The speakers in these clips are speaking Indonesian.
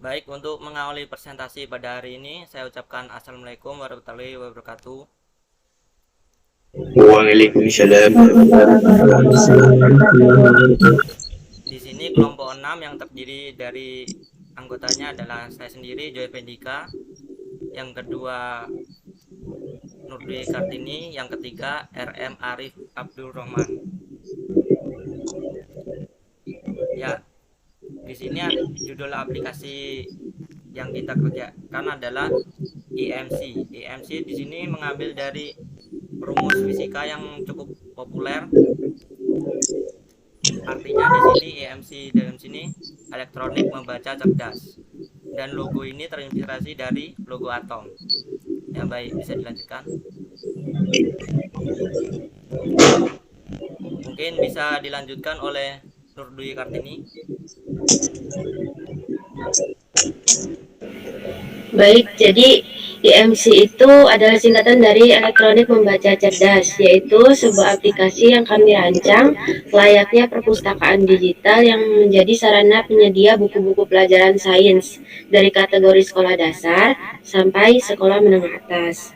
Baik, untuk mengawali presentasi pada hari ini, saya ucapkan Assalamualaikum warahmatullahi wabarakatuh. Waalaikumsalam. Di sini kelompok 6 yang terdiri dari anggotanya adalah saya sendiri, Joy Pendika, yang kedua Nurdwi Kartini, yang ketiga RM Arif Abdul Rahman. Ya, di sini judul aplikasi yang kita kerjakan adalah IMC. IMC di sini mengambil dari rumus fisika yang cukup populer. Artinya di sini EMC dalam sini elektronik membaca cerdas. Dan logo ini terinspirasi dari logo atom. Ya baik, bisa dilanjutkan. Mungkin bisa dilanjutkan oleh Nurdwi Kartini. Baik, jadi IMC itu adalah singkatan dari elektronik membaca cerdas, yaitu sebuah aplikasi yang kami rancang layaknya perpustakaan digital yang menjadi sarana penyedia buku-buku pelajaran sains dari kategori sekolah dasar sampai sekolah menengah atas,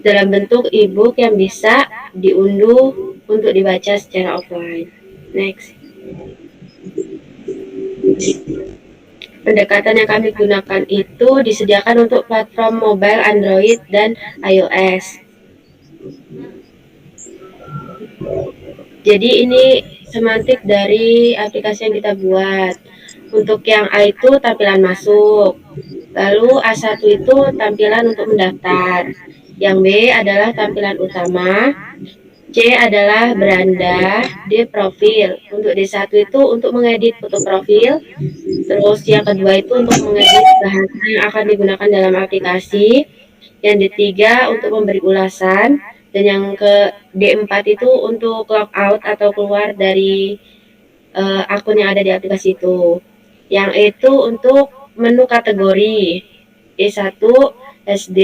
dalam bentuk e-book yang bisa diunduh untuk dibaca secara offline. Next. Pendekatan yang kami gunakan itu disediakan untuk platform mobile Android dan iOS. Jadi ini semantik dari aplikasi yang kita buat. Untuk yang A itu tampilan masuk. Lalu A1 itu tampilan untuk mendaftar. Yang B adalah tampilan utama. C adalah beranda, D profil. Untuk D1 itu untuk mengedit foto profil. Terus yang kedua itu untuk mengedit bahasa yang akan digunakan dalam aplikasi. Yang D3 untuk memberi ulasan. Dan yang ke D4 itu untuk logout atau keluar dari akun yang ada di aplikasi itu. Yang E itu untuk menu kategori. E1 SD,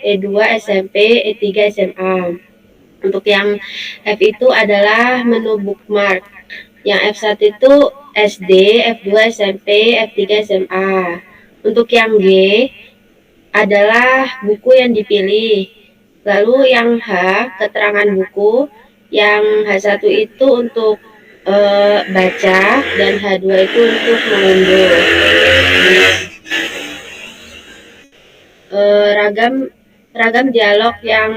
E2 SMP, E3 SMA. Untuk yang F itu adalah menu bookmark. Yang F1 itu SD, F2 SMP, F3 SMA. Untuk yang G adalah buku yang dipilih. Lalu yang H, keterangan buku. Yang H1 itu untuk baca dan H2 itu untuk mengunduh. Ragam dialog yang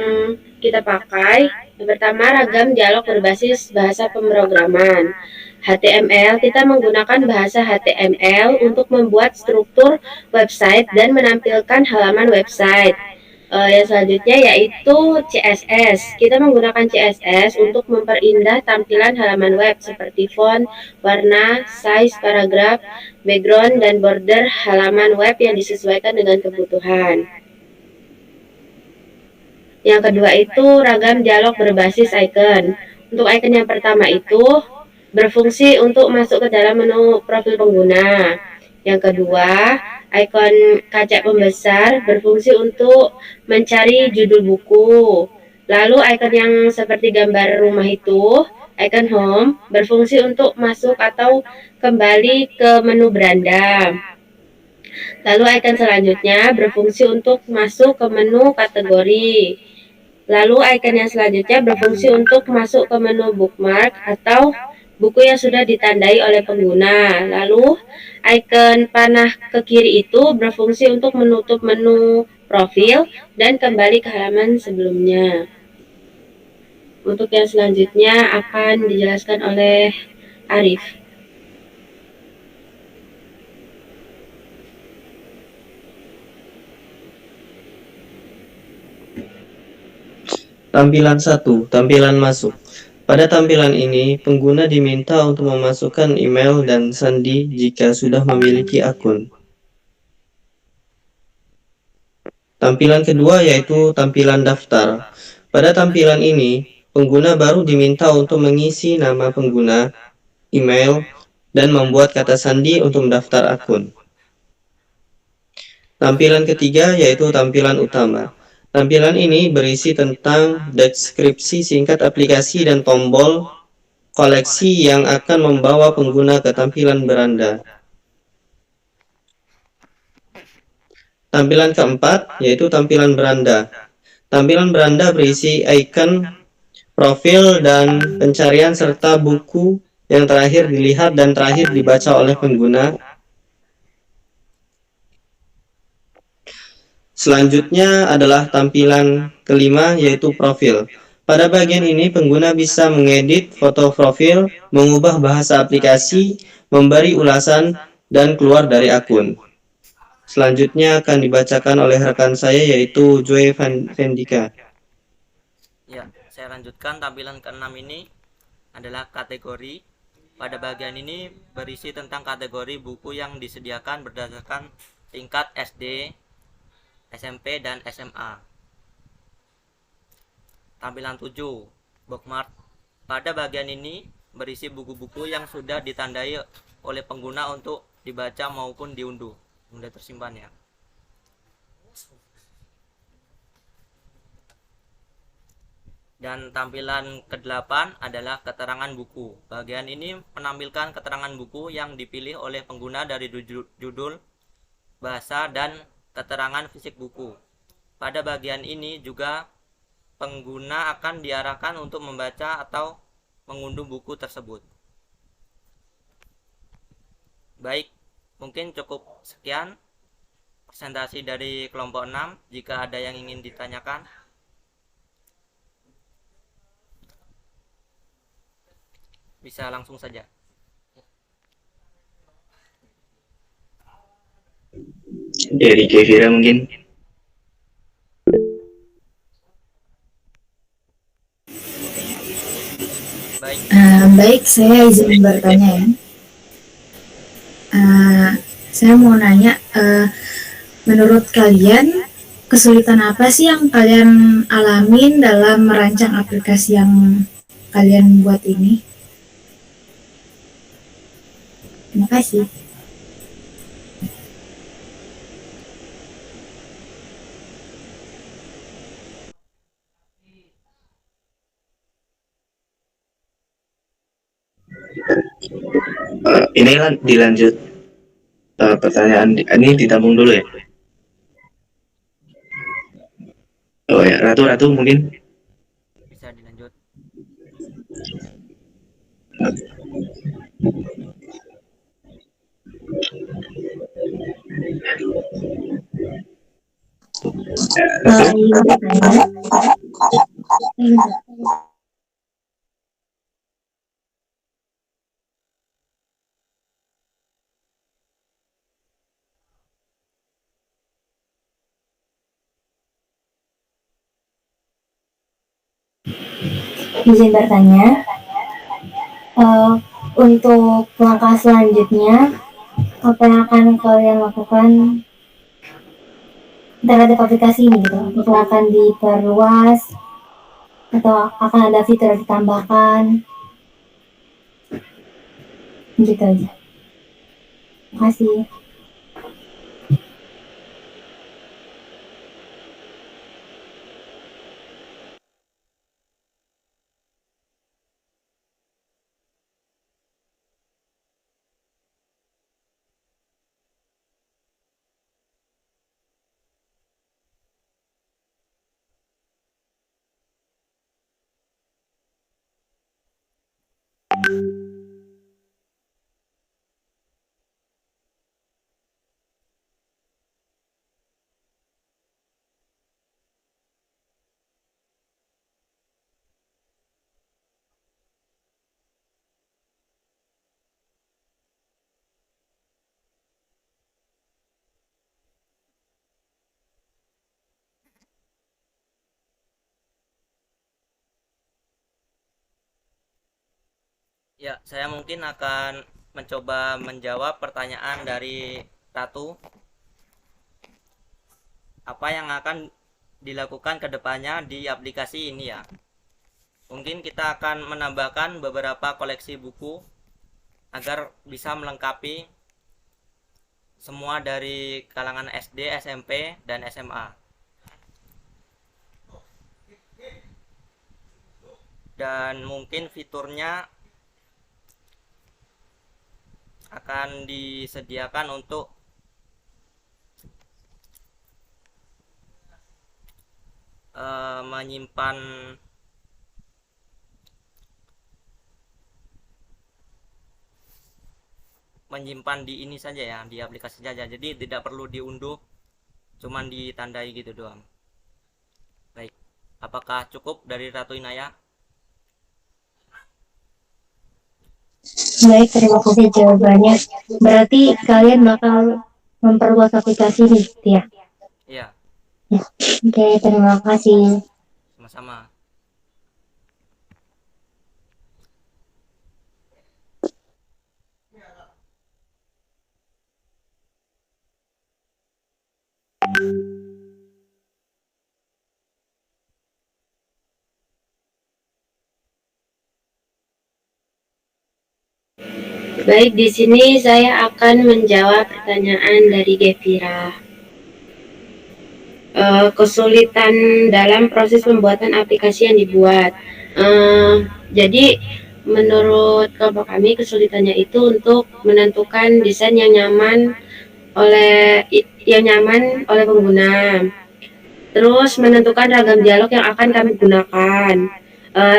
kita pakai. Yang pertama, ragam dialog berbasis bahasa pemrograman. HTML, kita menggunakan bahasa HTML untuk membuat struktur website dan menampilkan halaman website. Yang selanjutnya yaitu CSS. Kita menggunakan CSS untuk memperindah tampilan halaman web seperti font, warna, size, paragraf, background, dan border halaman web yang disesuaikan dengan kebutuhan. Yang kedua itu ragam dialog berbasis icon. Untuk icon yang pertama itu berfungsi untuk masuk ke dalam menu profil pengguna. Yang kedua, icon kaca pembesar berfungsi untuk mencari judul buku. Lalu icon yang seperti gambar rumah itu, icon home, berfungsi untuk masuk atau kembali ke menu beranda. Lalu icon selanjutnya berfungsi untuk masuk ke menu kategori. Lalu icon yang selanjutnya berfungsi untuk masuk ke menu bookmark atau buku yang sudah ditandai oleh pengguna. Lalu icon panah ke kiri itu berfungsi untuk menutup menu profil dan kembali ke halaman sebelumnya. Untuk yang selanjutnya akan dijelaskan oleh Arif. Tampilan 1. Tampilan masuk. Pada tampilan ini, pengguna diminta untuk memasukkan email dan sandi jika sudah memiliki akun. Tampilan kedua yaitu tampilan daftar. Pada tampilan ini, pengguna baru diminta untuk mengisi nama pengguna, email, dan membuat kata sandi untuk mendaftar akun. Tampilan ketiga yaitu tampilan utama. Tampilan ini berisi tentang deskripsi singkat aplikasi dan tombol koleksi yang akan membawa pengguna ke tampilan beranda. Tampilan keempat yaitu tampilan beranda. Tampilan beranda berisi icon, profil, dan pencarian serta buku yang terakhir dilihat dan terakhir dibaca oleh pengguna. Selanjutnya adalah tampilan kelima yaitu profil. Pada bagian ini pengguna bisa mengedit foto profil, mengubah bahasa aplikasi, memberi ulasan, dan keluar dari akun. Selanjutnya akan dibacakan oleh rekan saya yaitu Joy Vendika. Ya, saya lanjutkan. Tampilan keenam ini adalah kategori. Pada bagian ini berisi tentang kategori buku yang disediakan berdasarkan tingkat SD, SMP, dan SMA. Tampilan 7, bookmark. Pada bagian ini berisi buku-buku yang sudah ditandai oleh pengguna untuk dibaca maupun diunduh, sudah tersimpan ya. Dan tampilan ke-8 adalah keterangan buku. Bagian ini menampilkan keterangan buku yang dipilih oleh pengguna dari judul, bahasa, dan keterangan fisik buku. Pada bagian ini juga pengguna akan diarahkan untuk membaca atau mengunduh buku tersebut. Baik, mungkin cukup sekian presentasi dari kelompok 6. Jika ada yang ingin ditanyakan, bisa langsung saja. Dari Kevira mungkin. Baik, Baik, saya izin bertanya ya. Saya mau nanya, menurut kalian kesulitan apa sih yang kalian alamin dalam merancang aplikasi yang kalian buat ini? Terima kasih. Ini kan dilanjut pertanyaan ini ditampung dulu ya. Oh ya, Ratu mungkin. bisa dilanjut. Izin bertanya, untuk langkah selanjutnya, apa yang akan kalian lakukan terhadap aplikasi ini gitu? Apakah akan diperluas atau akan ada fitur yang ditambahkan? Gitu aja. Terima kasih. Ya, saya mungkin akan mencoba menjawab pertanyaan dari Ratu. Apa yang akan dilakukan ke depannya di aplikasi ini ya? Mungkin kita akan menambahkan beberapa koleksi buku agar bisa melengkapi semua dari kalangan SD, SMP, dan SMA. Dan mungkin fiturnya akan disediakan untuk menyimpan di ini saja ya, di aplikasi saja, jadi tidak perlu diunduh, cuman ditandai gitu doang. Baik, apakah cukup dari Ratu Inaya? Baik, terima kasih jawabannya. Berarti kalian bakal memperluas aplikasi nih, ya? Iya, Oke, terima kasih. sama-sama. Baik, di sini saya akan menjawab pertanyaan dari Gevira. Kesulitan dalam proses pembuatan aplikasi yang dibuat. Jadi menurut kelompok kami kesulitannya itu untuk menentukan desain yang nyaman oleh pengguna. Terus menentukan ragam dialog yang akan kami gunakan.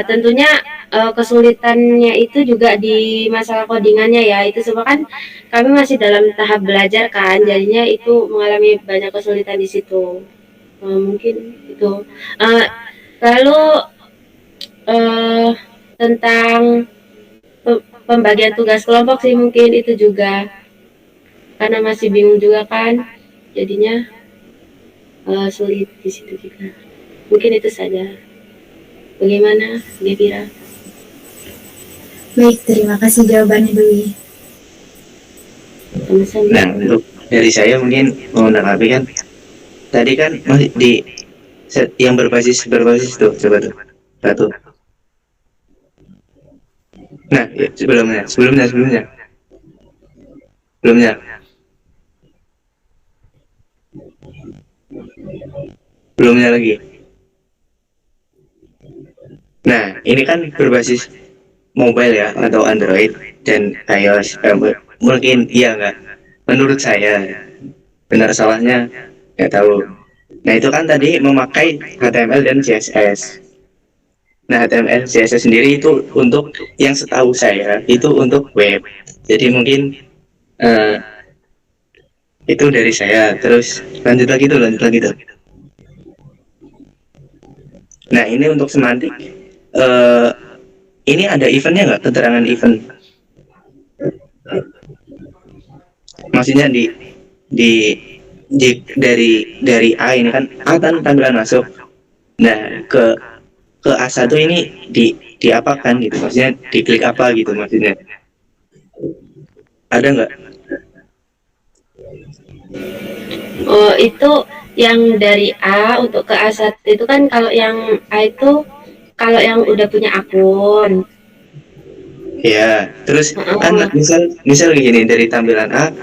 Tentunya kesulitannya itu juga di masalah codingannya ya. Itu semua kan kami masih dalam tahap belajar kan, jadinya itu mengalami banyak kesulitan di situ. Mungkin itu. Lalu tentang pembagian tugas kelompok sih mungkin itu juga karena masih bingung juga kan, jadinya sulit di situ juga. Mungkin itu saja. Bagaimana, Gevira? Baik, terima kasih jawabannya Dwi. Sama-sama. Nah, untuk dari saya mungkin mau menanggapi kan, tadi kan masih di yang berbasis tuh, coba tuh, satu. Nah, ya, sebelumnya lagi. Nah, ini kan berbasis mobile ya, atau Android dan iOS. Mungkin iya nggak? Menurut saya, benar salahnya nggak tahu. Nah, itu kan tadi memakai HTML dan CSS. Nah, HTML CSS sendiri itu untuk yang setahu saya itu untuk web. Jadi mungkin itu dari saya. Terus lanjut lagi tuh. Nah, ini untuk semantik. Ini ada eventnya nggak? Keterangan event? Maksudnya dari A ini kan A kan tampilan masuk. Nah, ke A1 ini diapakan gitu? Maksudnya diklik apa gitu maksudnya? Ada nggak? Oh, itu yang dari A untuk ke A1 itu kan kalau yang A itu kalau yang udah punya akun. Ya, terus kan misal gini, dari tampilan A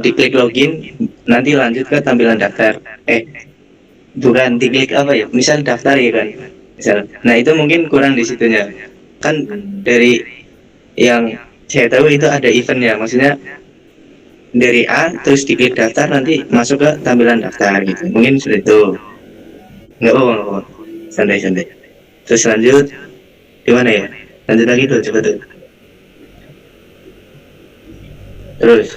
diklik login, nanti lanjut ke tampilan daftar. Bukan diklik apa ya? Misal daftar ya kan. Misal. Nah, itu mungkin kurang di situnya. Kan dari yang saya tahu itu ada eventnya, maksudnya dari A terus diklik daftar nanti masuk ke tampilan daftar gitu. Mungkin sudah itu. Nggak apa-apa. Santai. Terus lanjut gimana ya? Lanjut lagi tuh, coba tuh. Terus.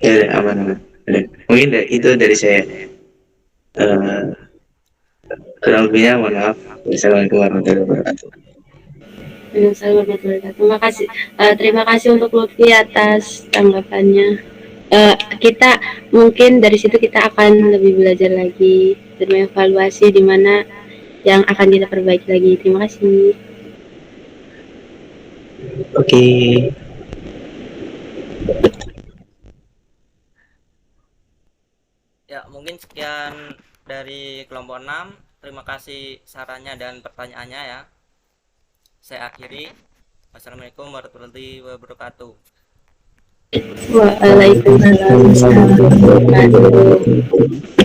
Ya, aman. Mungkin itu dari saya. Kurang lebihnya mohon maaf. Wassalamualaikum warahmatullahi wabarakatuh. Terima kasih. Terima kasih untuk Lutfi atas tanggapannya. Kita mungkin dari situ kita akan lebih belajar lagi dan mengevaluasi di mana yang akan kita perbaiki lagi. Terima kasih. Oke. Ya, mungkin sekian dari kelompok 6. Terima kasih sarannya dan pertanyaannya ya. Saya akhiri. Wassalamualaikum warahmatullahi wabarakatuh. Waalaikumsalam warahmatullahi wabarakatuh.